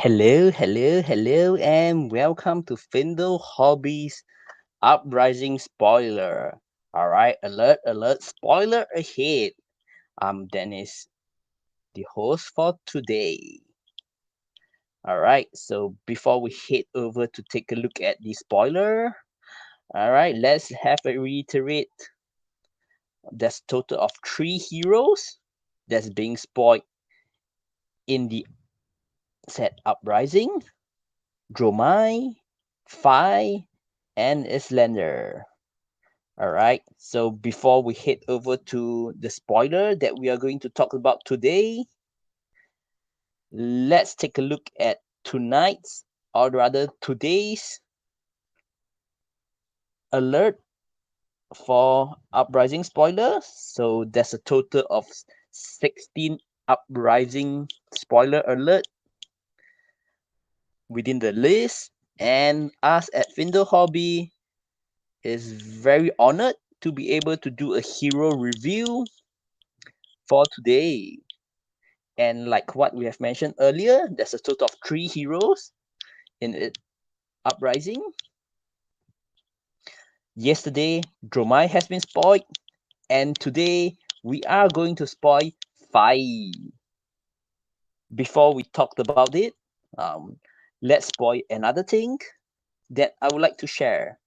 Hello, and welcome to Fyendal Hobbies Uprising Spoiler. Alright, alert, spoiler ahead. I'm Dennis, the host for today. Alright, so before we head over to take a look at the spoiler, alright, let's have a reiterate. There's a total of 3 heroes that's being spoiled in the set Uprising: Dromai, Phi, and Islander. Alright, so before we head over to the spoiler that we are going to talk about today, let's take a look at tonight's, or rather today's, alert for Uprising spoilers. So there's a total of 16 Uprising spoiler alert within the list, and us at Fyendal Hobby is very honored to be able to do a hero review for today. And like what we have mentioned earlier, there's a total of 3 heroes in it Uprising. Yesterday, Dromai has been spoiled, and today we are going to spoil Phi. Before we talked about it, let's spoil another thing that I would like to share.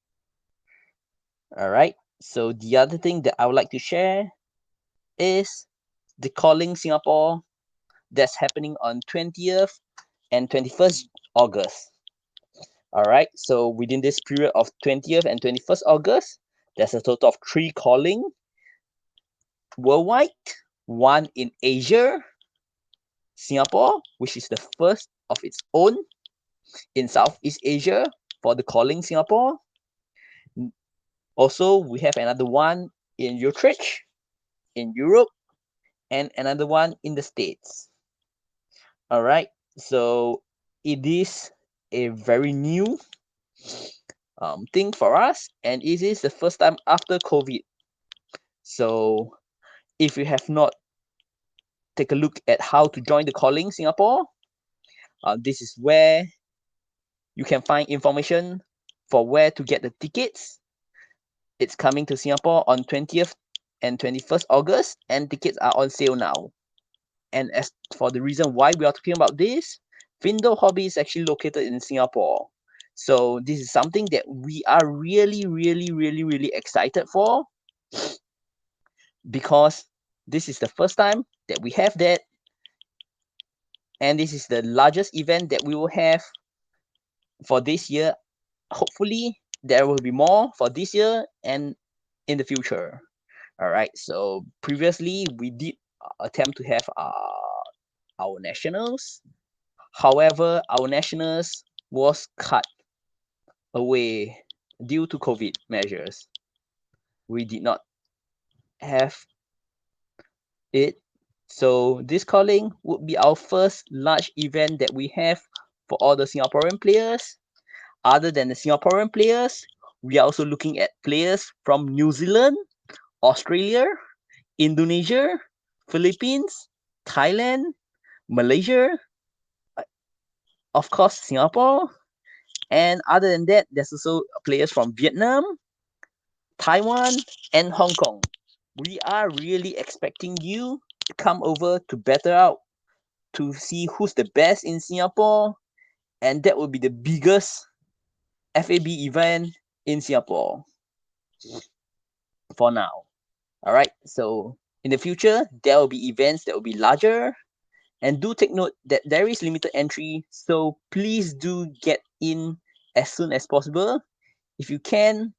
Alright, so the other thing that I would like to share is the Calling Singapore that's happening on 20th and 21st August. Alright, so within this period of 20th and 21st August, there's a total of 3 calling worldwide, one in Asia, Singapore, which is the first of its own in Southeast Asia for the calling Singapore. Also, we have another one in Utrecht, in Europe, and another one in the States. Alright, so it is a very new thing for us, and it is the first time after COVID. So if you have not take a look at how to join the calling Singapore, this is where you can find information for where to get the tickets. It's coming to Singapore on 20th and 21st August, and tickets are on sale now. And as for the reason why we are talking about this, Fyendal Hobby is actually located in Singapore. So this is something that we are really excited for, because this is the first time that we have that, and this is the largest event that we will have for this year. Hopefully there will be more for this year and in the future. All right, so previously we did attempt to have our nationals. However, our nationals was cut away due to COVID measures. We did not have it. So this calling would be our first large event that we have for all the Singaporean players. Other than the Singaporean players, we are also looking at players from New Zealand, Australia, Indonesia, Philippines, Thailand, Malaysia, of course Singapore, and other than that, there's also players from Vietnam, Taiwan, and Hong Kong. We are really expecting you to come over to battle out to see who's the best in Singapore, and that will be the biggest FAB event in Singapore for now. All right, so in the future, there will be events that will be larger, and do take note that there is limited entry, so please do get in as soon as possible if you can,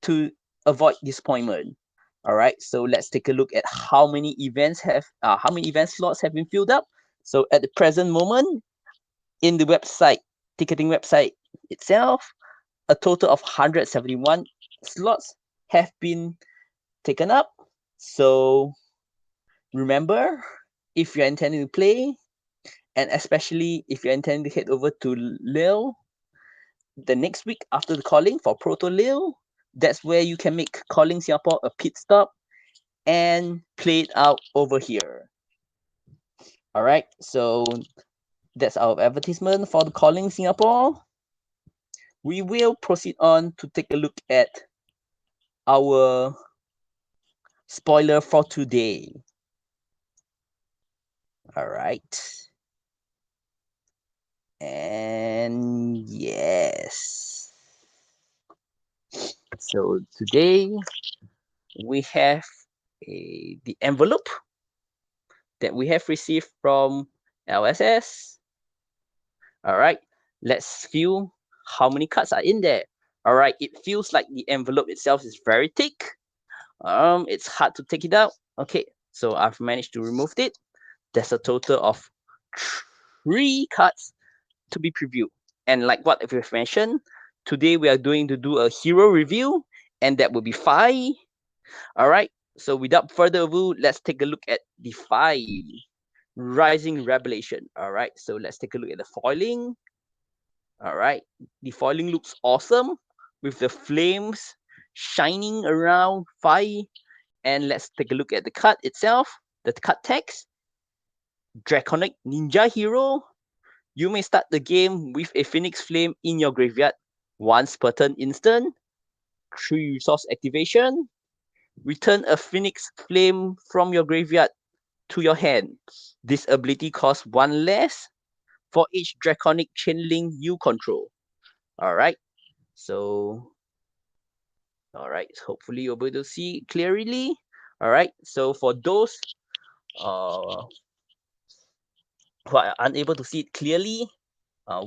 to avoid disappointment. All right, so let's take a look at how many event slots have been filled up. So at the present moment, in the website, ticketing website itself, a total of 171 slots have been taken up. So remember, if you're intending to play, and especially if you're intending to head over to Lille the next week after the calling for Proto Lille, that's where you can make calling Singapore a pit stop and play it out over here. All right, so that's our advertisement for the Calling Singapore. We will proceed on to take a look at our spoiler for today. All right. And yes. So today we have the envelope that we have received from LSS. All right, let's view how many cards are in there. All right, it feels like the envelope itself is very thick. It's hard to take it out. Okay, so I've managed to remove it. There's a total of 3 cards to be previewed. And like what we've mentioned, today we are going to do a hero review, and that will be 5. All right, so without further ado, let's take a look at the 5 Rising Revelation. All right, so let's take a look at the foiling. All right, the foiling looks awesome with the flames shining around 5. And let's take a look at the card itself, the card text. Draconic Ninja Hero. You may start the game with a Phoenix Flame in your graveyard once per turn instant. 3 resource activation. Return a Phoenix Flame from your graveyard to your hand. This ability costs 1 less for each Draconic Chainlink you control. Alright, so hopefully you'll be able to see clearly. Alright, so for those who are unable to see it clearly,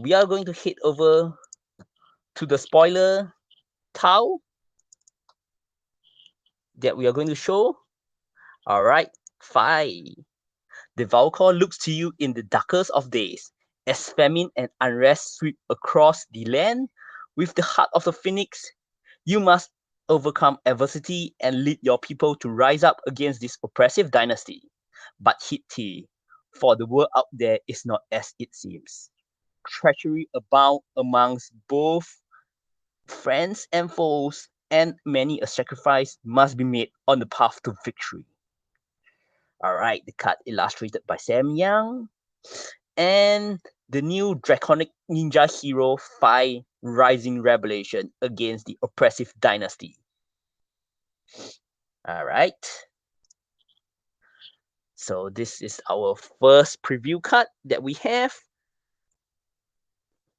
we are going to head over to the spoiler tile that we are going to show. All right, 5. The Valkor looks to you in the darkest of days as famine and unrest sweep across the land. With the heart of the phoenix, you must overcome adversity and lead your people to rise up against this oppressive dynasty. But heed ye, for the world out there is not as it seems. Treachery abound amongst both friends and foes, and many a sacrifice must be made on the path to victory. All right, the card illustrated by Sam Young, and the new Draconic Ninja Hero 5 Rising Revelation against the oppressive dynasty. All right. So this is our first preview card that we have.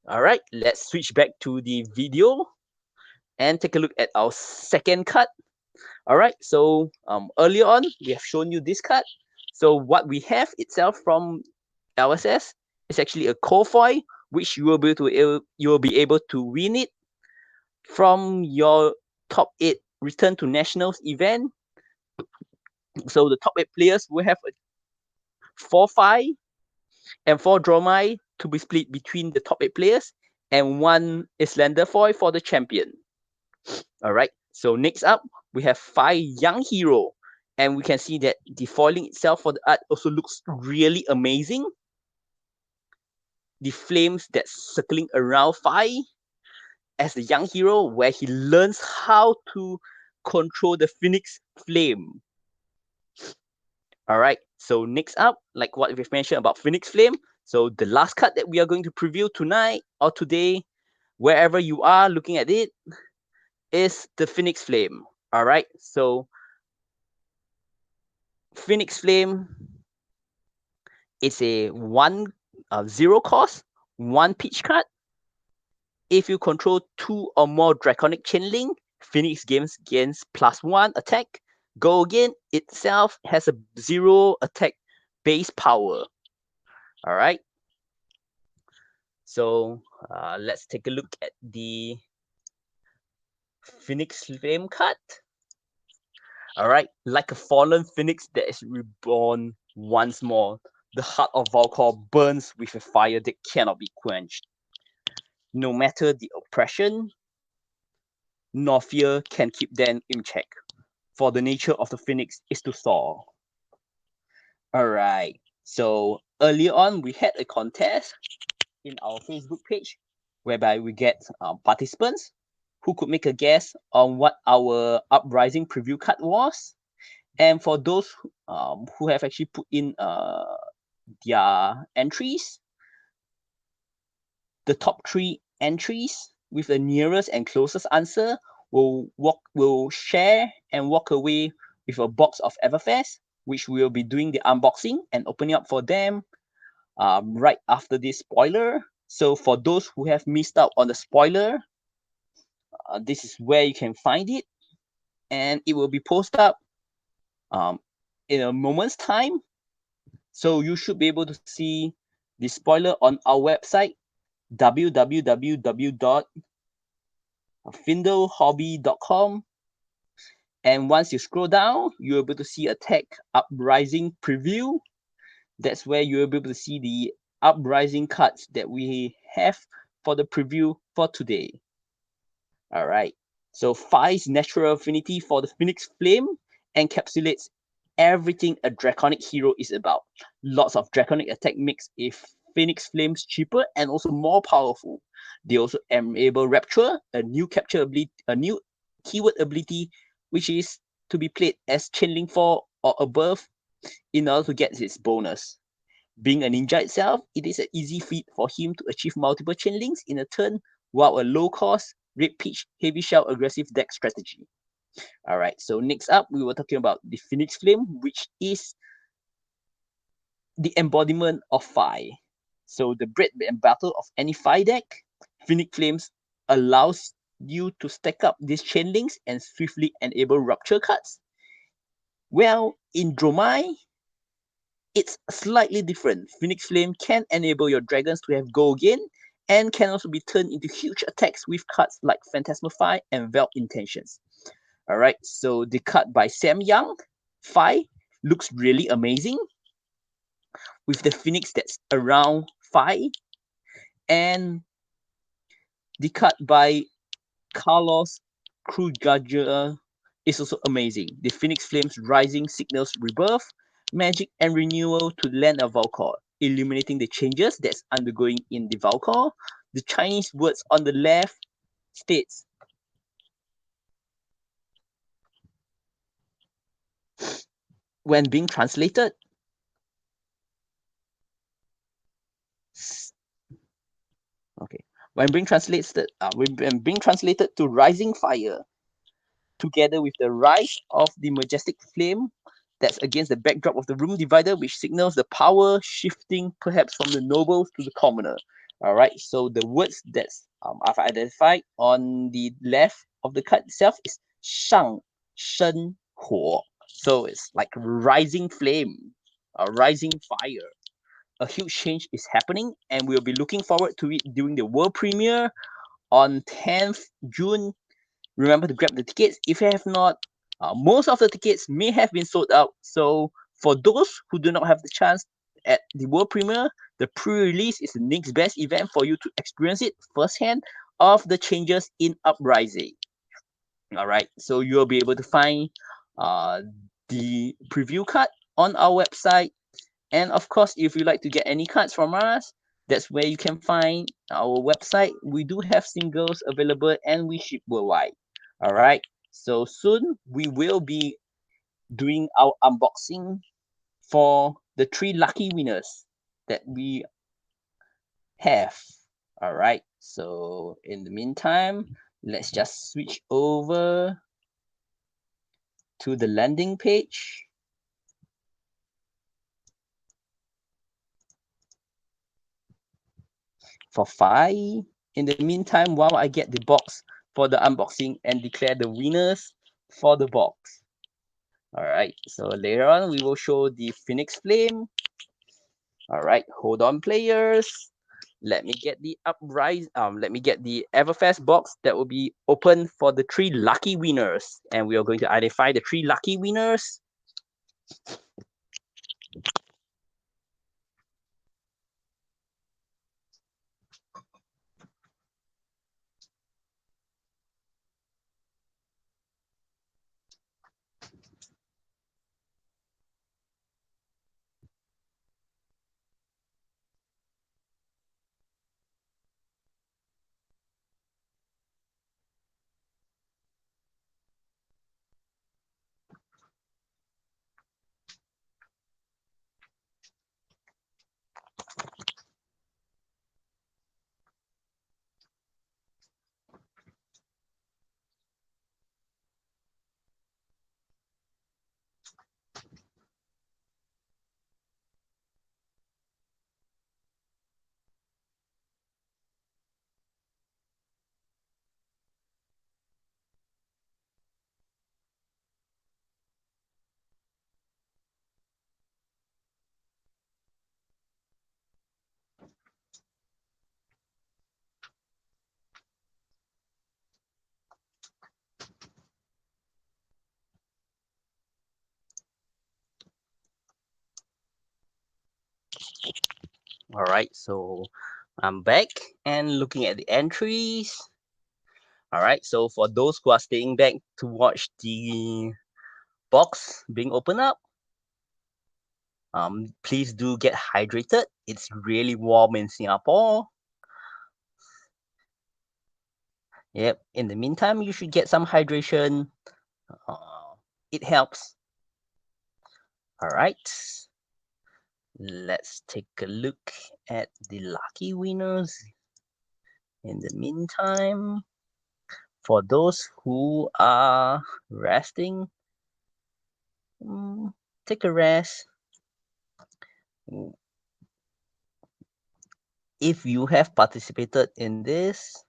All right, let's switch back to the video and take a look at our second card. All right, so earlier on, we have shown you this card. So what we have itself from LSS is actually a Kofoy, which you will be able to win it from your top 8 Return to Nationals event. So the top 8 players will have a 4-5 and 4 Dromai to be split between the top 8 players, and 1 Islander foil for the champion. All right, so next up, we have 5 Young Hero, and we can see that the foiling itself for the art also looks really amazing. The flames that's circling around 5 as the young hero, where he learns how to control the Phoenix Flame. All right, so next up, like what we've mentioned about Phoenix Flame, so the last card that we are going to preview tonight or today, wherever you are looking at it, is the Phoenix Flame. All right, so Phoenix Flame is a 0 cost, 1 pitch card. If you control 2 or more Draconic Chainlink, Phoenix gains +1 attack. Go Again itself has a 0 attack base power. All right. So let's take a look at the Phoenix Flame card. All right, like a fallen phoenix that is reborn once more, the heart of Valkor burns with a fire that cannot be quenched. No matter the oppression, nor fear can keep them in check, for the nature of the phoenix is to soar. All right, so earlier on we had a contest in our Facebook page whereby we get participants who could make a guess on what our Uprising preview card was. And for those who have actually put in their entries, the top 3 entries with the nearest and closest answer will share and walk away with a box of Everfest, which we'll be doing the unboxing and opening up for them right after this spoiler. So for those who have missed out on the spoiler, this is where you can find it, and it will be posted up um, in a moment's time. So you should be able to see the spoiler on our website, www.fyendalhobby.com. And once you scroll down, you're able to see a tag Uprising preview. That's where you'll be able to see the Uprising cards that we have for the preview for today. All right. So Phi's natural affinity for the Phoenix Flame encapsulates everything a Draconic hero is about. Lots of Draconic attack makes a Phoenix Flames cheaper and also more powerful. They also enable Rapture, a new keyword ability, which is to be played as Chainlink 4 or above in order to get its bonus. Being a ninja itself, it is an easy feat for him to achieve multiple chain links in a turn while a low cost, red pitch, heavy shell aggressive deck strategy. Alright, so next up, we were talking about the Phoenix Flame, which is the embodiment of Phi. So the bread and butter of any Phi deck, Phoenix Flames allows you to stack up these chain links and swiftly enable rupture cards. Well, in Dromai, it's slightly different. Phoenix Flame can enable your dragons to have go again, and can also be turned into huge attacks with cards like Phantasmify and Veiled Intentions. Alright, so the card by Sam Young, Phi, looks really amazing with the Phoenix that's around Phi, and the card by Carlos Krugager is also amazing. The Phoenix Flames Rising signals rebirth, magic, and renewal to land a Valkor, illuminating the changes that's undergoing in the Valkor. The Chinese words on the left states, when being translated, okay, when being translated to Rising Fire, together with the rise of the majestic flame that's against the backdrop of the room divider, which signals the power shifting perhaps from the nobles to the commoner. All right, so the words that's I've identified on the left of the card itself is Shang Shen Huo. So it's like rising flame, a rising fire. A huge change is happening, and we'll be looking forward to it during the world premiere on 10th June. Remember to grab the tickets if you have not. Most of the tickets may have been sold out. So for those who do not have the chance at the world premiere, the pre-release is the next best event for you to experience it firsthand of the changes in Uprising. All right, so you'll be able to find the preview card on our website. And of course, if you like to get any cards from us, that's where you can find our website. We do have singles available and we ship worldwide. All right. So soon we will be doing our unboxing for the 3 lucky winners that we have. All right. So in the meantime, let's just switch over to the landing page. For Phi. In the meantime, while I get the box for the unboxing and declare the winners for the box. All right, so later on we will show the Phoenix Flame. All right, hold on, players. Let me get the let me get the Everfest box that will be open for the 3 lucky winners, and we are going to identify the 3 lucky winners. All right, so I'm back and looking at the entries. All right, so for those who are staying back to watch the box being opened up, please do get hydrated. It's really warm in Singapore. Yep. In the meantime, you should get some hydration. It helps. All right. Let's take a look at the lucky winners. In the meantime, for those who are resting, take a rest. If you have participated in this,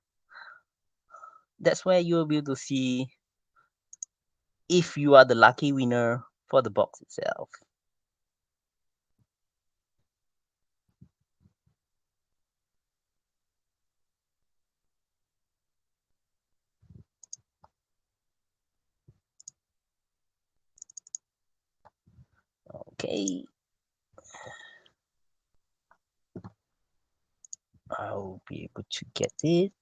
that's where you'll be able to see if you are the lucky winner for the box itself. Okay. I'll be able to get it.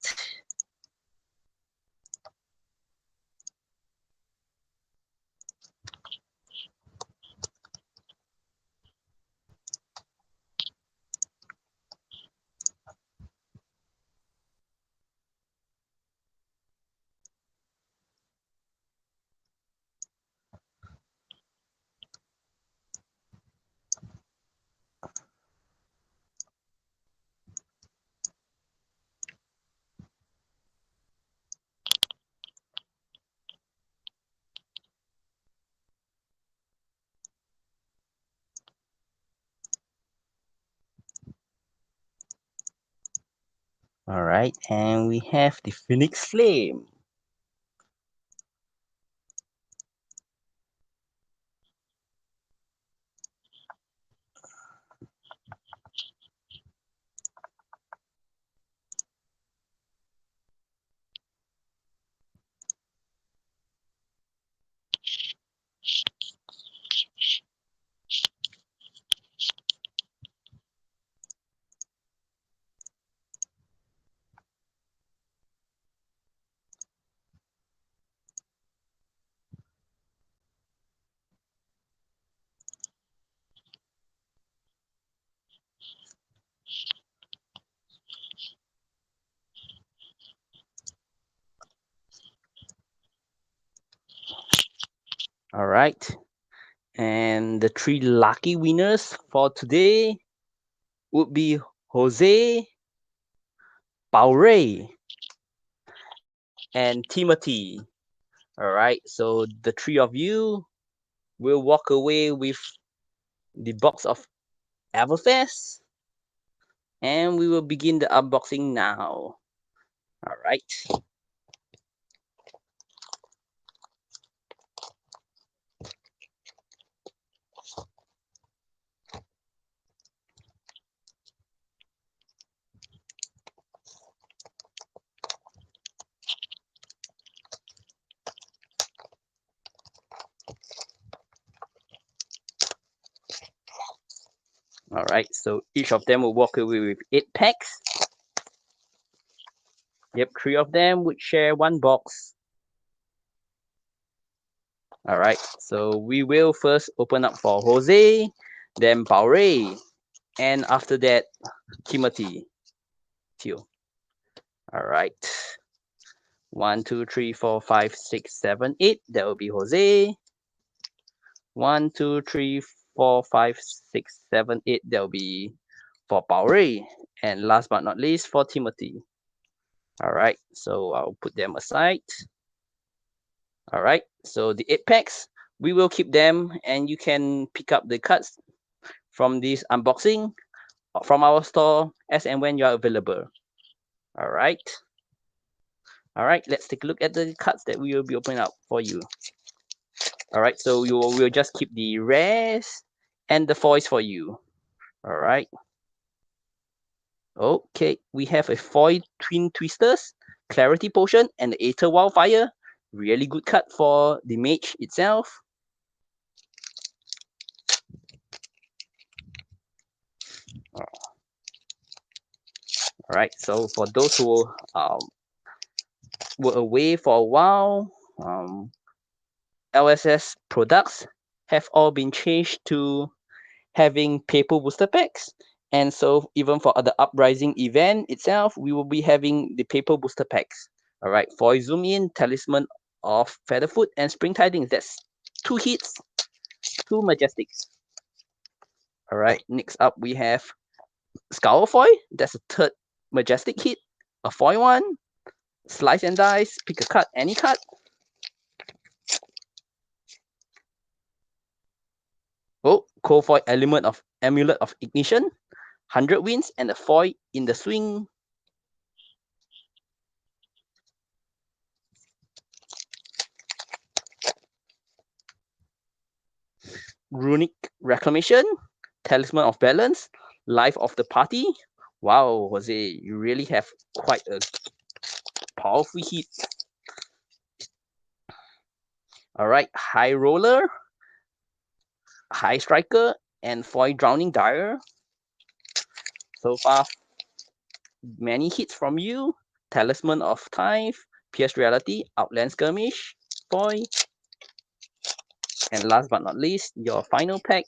All right, and we have the Phoenix Flame. All right, and the three lucky winners for today would be Jose, Pauray, and Timothy. All right, so the three of you will walk away with the box of Everfest, and we will begin the unboxing now. All right. All right, so each of them will walk away with 8 packs. Yep, 3 of them would share one box. All right, so we will first open up for Jose, then Pauray, and after that, Timothy. Tio. All right. 1, 2, 3, 4, 5, 6, 7, 8. That will be Jose. 1, 2, 3, 4, 5, 6, 7, 8. That will be for Pauray. And last but not least, for Timothy. All right, so I'll put them aside. All right, so the 8 packs, we will keep them and you can pick up the cards from this unboxing from our store as and when you are available. All right. All right, let's take a look at the cards that we will be opening up for you. All right, so we'll just keep the rares and the foils for you. All right. Okay, we have a foil Twin Twisters, Clarity Potion, and the Aether Wildfire. Really good card for the mage itself. All right, so for those who were away for a while, LSS products have all been changed to having paper booster packs. And so even for the Uprising event itself, we will be having the paper booster packs. All right, for zoom in, Talisman of Featherfoot and Spring Tidings. That's 2 hits, 2 Majestics. All right, next up we have Scour Foil. That's a 3rd Majestic hit, a foil one. Slice and dice, pick a card, any card. Oh, Cold Foil Element of Amulet of Ignition, 100 wins, and a foil in the swing. Runic Reclamation, Talisman of Balance, Life of the Party. Wow, Jose, you really have quite a powerful hit. All right, High Roller, High Striker, and foil Drowning Dire. So far, many hits from you. Talisman of Tithe, Pierce Reality, Outland Skirmish, foil. And last but not least, your final pack.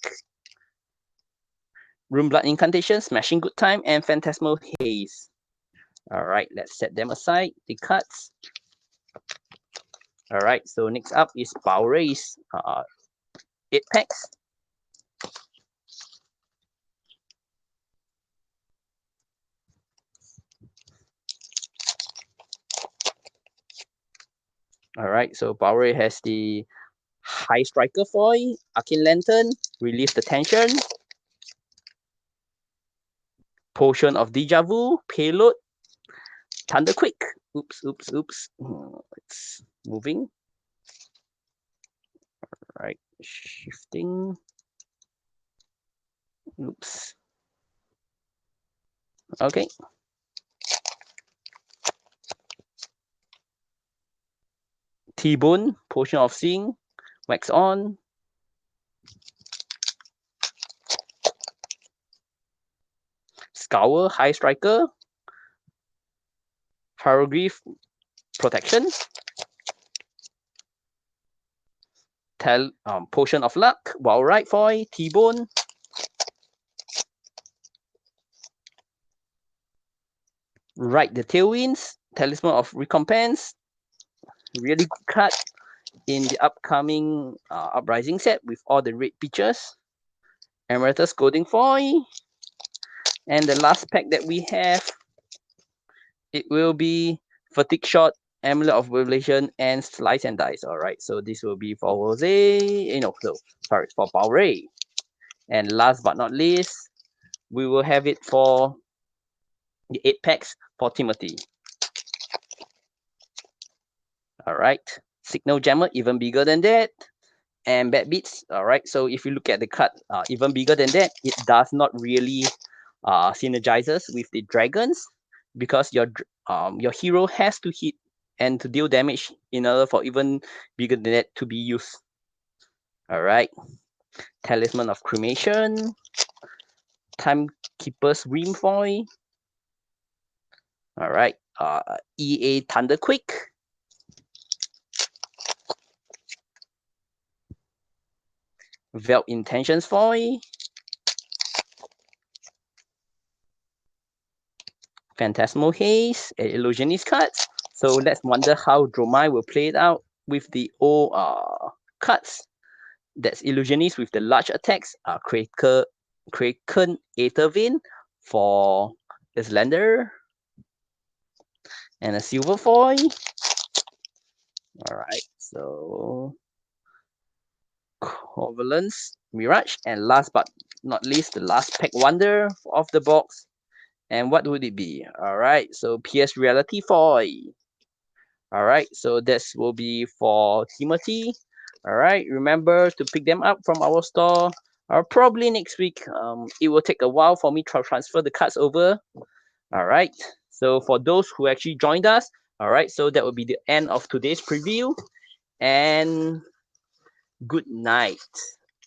Runeblood Incantation, Smashing Good Time, and Phantasmal Haze. All right, let's set them aside, the cards. All right, so next up is Power Race, 8 packs. All right, so Power Race has the High Striker foil, Arcane Lantern, Release the Tension, Potion of Deja Vu, Payload, Thunderquick. Oops. It's moving. All right, shifting. Oops. Okay. T-Bone, Potion of Seeing, Wax On. Scour, High Striker. Hieroglyph, Protection. Potion of Luck, Wild Ride Foil, T-Bone. Ride the Tailwinds, Talisman of Recompense. Really good card in the upcoming Uprising set with all the red pictures. Emeritus Golden Foil. And the last pack that we have, it will be Fatigue Shot, Amulet of Revelation, and Slice and Dice. All right, so this will be for Jose. Sorry, for Power Ray. And last but not least, we will have it for the 8 packs for Timothy. All right, Signal Jammer, even bigger than that. And Bad Beats. All right, so if you look at the card, even bigger than that, it does not really synergizes with the dragons, because your hero has to hit and to deal damage in order for even bigger than that to be used. All right, Talisman of Cremation, Timekeeper's Rim Foil. All right, EA Thunderquick, Veiled Intentions Foil, Phantasmal Haze, and Illusionist cards. So let's wonder how Dromai will play it out with the old cards. That's Illusionist with the large attacks, Kraken Aethervein for Islander, and a Silver Foil. Alright, so Covalence, Mirage, and last but not least, the last pack wonder of the box. And what would it be? Alright, so PS Reality Foil. Alright, so this will be for Timothy. Alright, remember to pick them up from our store. Probably next week. It will take a while for me to transfer the cards over. Alright, so for those who actually joined us, alright, so that will be the end of today's preview. And good night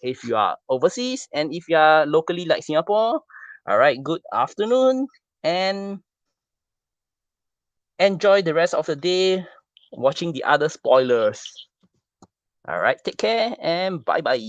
if you are overseas, and if you are locally like Singapore, alright, good afternoon and enjoy the rest of the day watching the other spoilers. All right, take care and bye bye.